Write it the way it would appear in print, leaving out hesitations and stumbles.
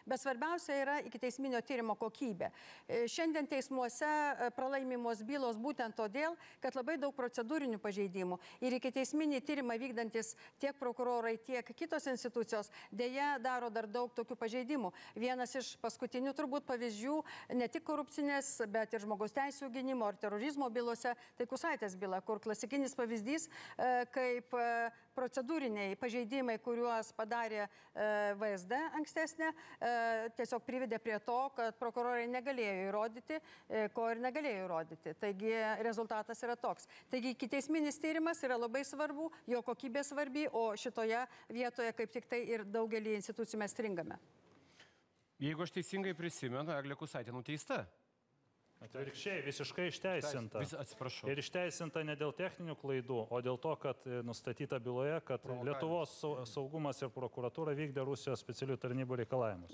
Bet svarbiausia yra ikiteisminio tyrimo kokybė. Šiandien teismuose pralaimimos bylos būtent todėl, kad labai daug procedūrinių pažeidimų ir ikiteisminį tyrimą vykdantis tiek prokurorai, tiek kitos institucijos dėja daro dar daug tokių pažeidimų. Vienas iš paskutinių turbūt pavyzdžių ne tik korupcinės, bet ir žmogaus teisų gynimo ar terorizmo bylose, tai Kusaitės byla, kur klasikinis pavyzdys, kaip procedūriniai pažeidimai, kuriuos padarė VSD ankstesnė, tiesiog privedė prie to, kad prokurorai negalėjo įrodyti, ko ir negalėjo įrodyti. Taigi rezultatas yra toks. Taigi ikiteisminis tyrimas yra labai svarbu, jo kokybė svarbi, o šitoje vietoje kaip tik tai ir daugelį institucijų mes stringame. Jeigu aš teisingai prisimenu, Eglė Kusaitė nuteista. Atvirkščiai, visiškai išteisinta. Atsiprašau. Ir išteisinta ne dėl techninių klaidų, o dėl to, kad nustatyta byloje, kad Lietuvos saugumas ir prokuratūra vykdė Rusijos specialių tarnybų reikalavimus.